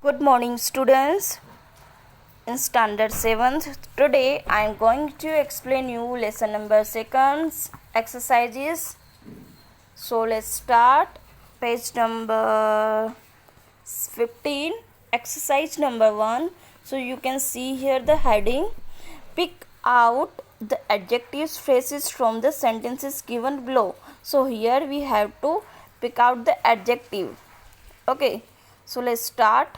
Good morning, students. In standard 7th, today I am going to explain you lesson number 2 exercises. So let's start. Page number 15, exercise number 1. So you can see here the heading. Pick out the adjectives phrases from the sentences given below. So here we have to pick out the adjective. Okay, so let's start.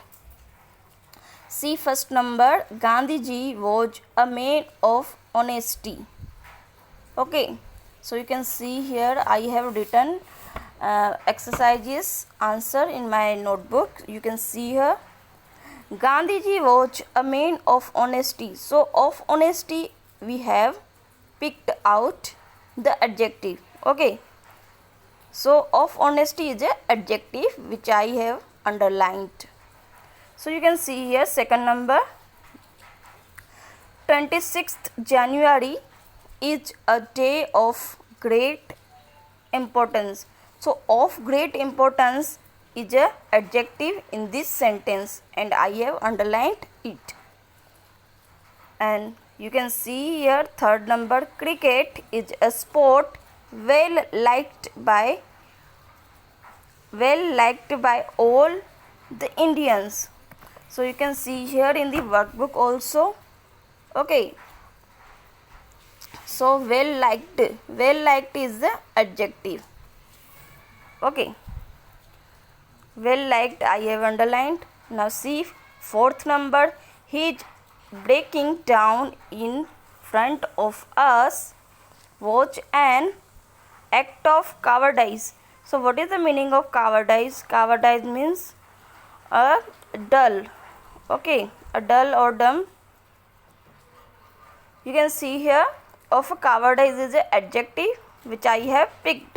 See first number, Gandhiji was a man of honesty. Okay, so you can see here I have written exercises answer in my notebook. You can see here Gandhiji was a man of honesty. So of honesty we have picked out the adjective. Okay, so of honesty is a adjective which I have underlined. So you can see here second number, 26th January is a day of great importance. So of great importance is a adjective in this sentence and I have underlined it. And you can see here third number, cricket is a sport well liked by all the Indians. So you can see here in the workbook also. Okay, so well liked is the adjective. Okay, well liked I have underlined. Now see fourth number, his breaking down in front of us was an act of cowardice. So what is the meaning of cowardice? Cowardice means a dull. Okay, a dull or dumb. You can see here of a cowardice is an adjective which I have picked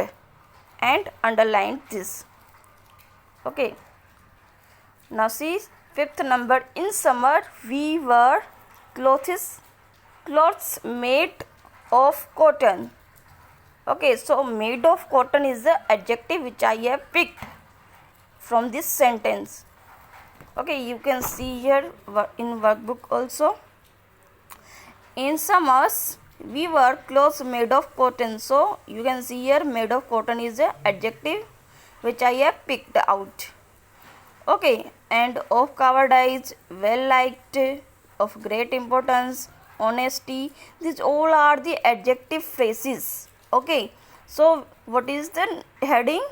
and underlined this. Okay, now see fifth number, in summer we wear clothes made of cotton. Okay, so made of cotton is the adjective which I have picked from this sentence. Okay, you can see here in workbook also. In summers we wear clothes made of cotton. So you can see here made of cotton is a adjective which I have picked out. Okay, and of cowardice, well liked, of great importance, honesty, these all are the adjective phrases. Okay, so what is the heading?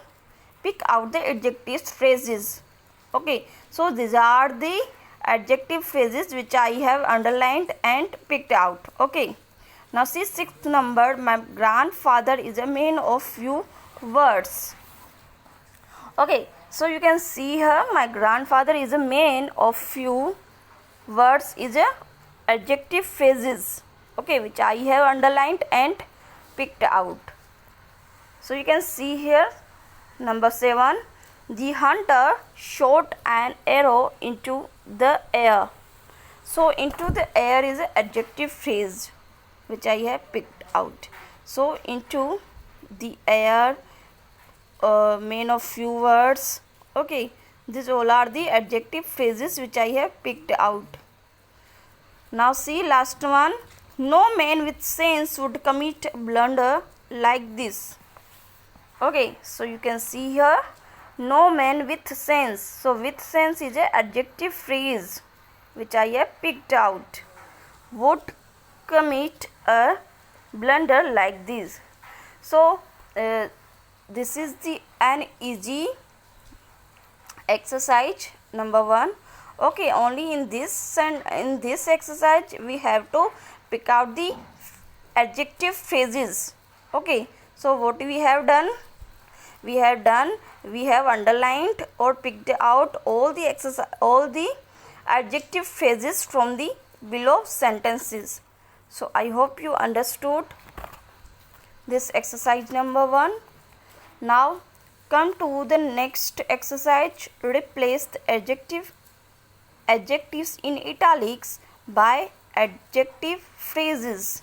Pick out the adjective phrases. Okay, so these are the adjective phrases which I have underlined and picked out. Okay, now see sixth number, my grandfather is a man of few words. Okay, so you can see here my grandfather is a man of few words is a adjective phrases. Okay, which I have underlined and picked out. So you can see here number 7, the hunter shot an arrow into the air. So into the air is an adjective phrase which I have picked out. So into the air, man of few words. Okay, these all are the adjective phrases which I have picked out. Now see last one, no man with sense would commit blunder like this. Okay, so you can see here no man with sense. So with sense is a adjective phrase which I have picked out. Would commit a blunder like this. So this is an easy exercise number 1. Okay, only in this exercise we have to pick out the adjective phrases. Okay, so what we have done? We have underlined or picked out all the adjective phrases from the below sentences. So I hope you understood this exercise number 1. Now come to the next exercise. Replace the adjectives in italics by adjective phrases.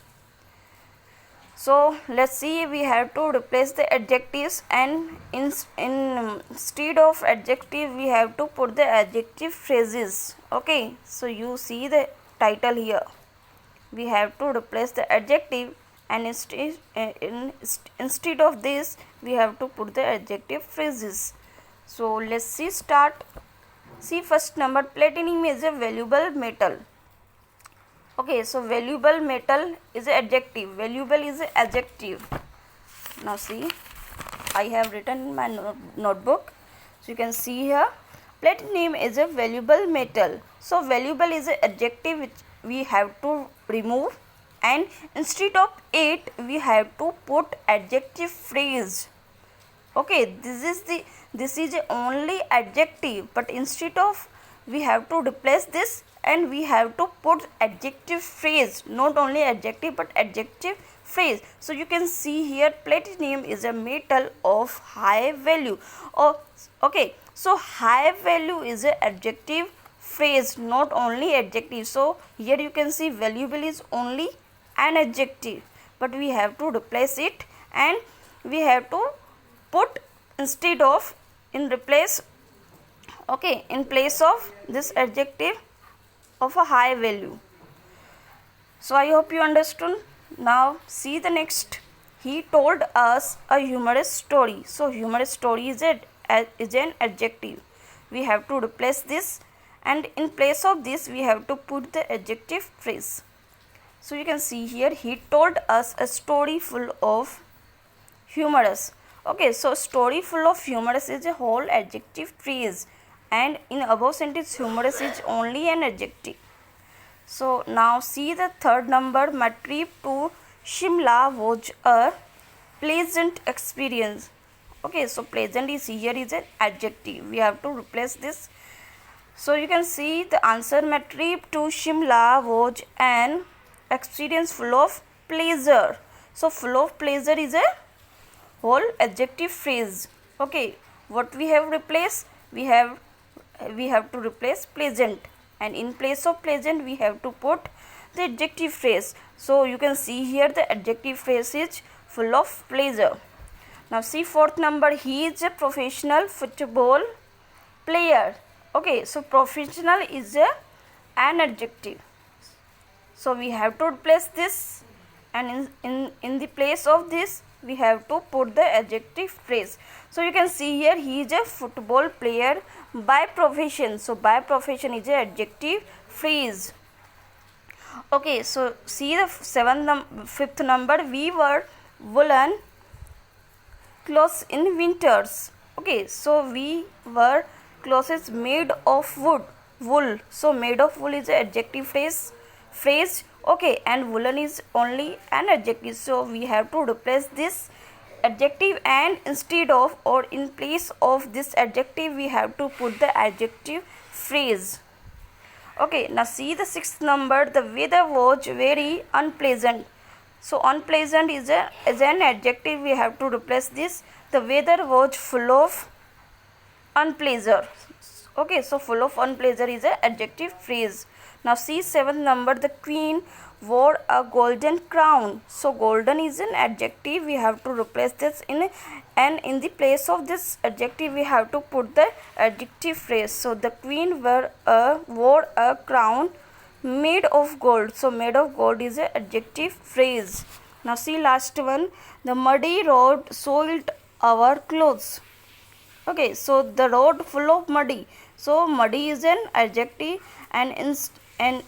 So let's see, we have to replace the adjectives, and instead of adjective we have to put the adjective phrases. Okay, so you see the title here, we have to replace the adjective, and instead of this we have to put the adjective phrases. So let's start. See, first number, platinum is a valuable metal. Okay, so valuable metal is an adjective, valuable is an adjective. Now see, I have written in my notebook, so you can see here, platinum is a valuable metal. So valuable is an adjective which we have to remove, and instead of it we have to put adjective phrase. Okay, this is the only adjective, but instead of we have to replace this, and we have to put adjective phrase, not only adjective but adjective phrase. So you can see here, platinum is a metal of high value. Okay, so high value is a adjective phrase, not only adjective. So here you can see valuable is only an adjective, but we have to replace it, and we have to put instead of, in replace, okay, in place of this adjective of a high value. So I hope you understood. Now see the next, he told us a humorous story. So humorous story is an adjective, we have to replace this, and in place of this we have to put the adjective phrase. So you can see here, he told us a story full of humorous. Okay, so story full of humorous is a whole adjective phrase, and in above sentence humorous is only an adjective. So now see the third number, my trip to Shimla was a pleasant experience. Okay, so pleasant is here is an adjective, we have to replace this. So you can see the answer, my trip to Shimla was an experience full of pleasure. So full of pleasure is a whole adjective phrase. Okay, what we have replaced, we have to replace pleasant, and in place of pleasant we have to put the adjective phrase. So you can see here the adjective phrase is full of pleasure. Now see fourth number, he is a professional football player. Okay, so professional is an adjective, so we have to replace this, and in the place of this we have to put the adjective phrase. So you can see here, he is a football player by profession. So by profession is an adjective phrase. Okay, so see the fifth number, we wear woolen clothes in winters. Okay, so we wear clothes made of wool. So made of wool is an adjective phrase. Okay, and woolen is only an adjective, so we have to replace this adjective, and instead of or in place of this adjective we have to put the adjective phrase. Okay, now see the sixth number, the weather was very unpleasant. So unpleasant is an adjective, we have to replace this, the weather was full of unpleasure. Okay, so full of unpleasure is an adjective phrase. Now see seventh number, the queen wore a golden crown. So golden is an adjective, we have to replace this and in the place of this adjective we have to put the adjective phrase. So the queen wore a crown made of gold. So made of gold is an adjective phrase. Now see last one, the muddy road soiled our clothes. Okay, so the road full of muddy. So muddy is an adjective, and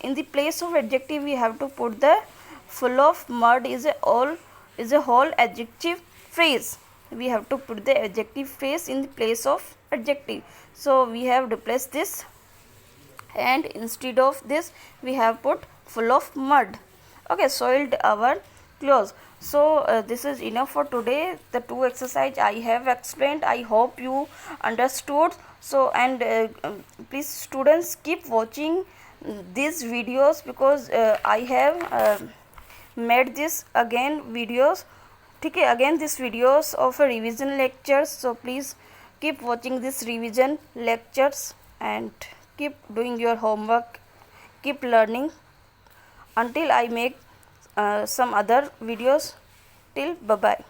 in the place of adjective we have to put the full of mud is a whole adjective phrase. We have to put the adjective phrase in the place of adjective. So we have replaced this, and instead of this we have put full of mud. Okay, soiled our clothes. So this is enough for today. The two exercise I have explained, I hope you understood. So and please students keep watching these videos, because I have made this again videos. Okay, again this videos of a revision lectures. So please keep watching this revision lectures and keep doing your homework, keep learning until I make some other videos. till bye bye.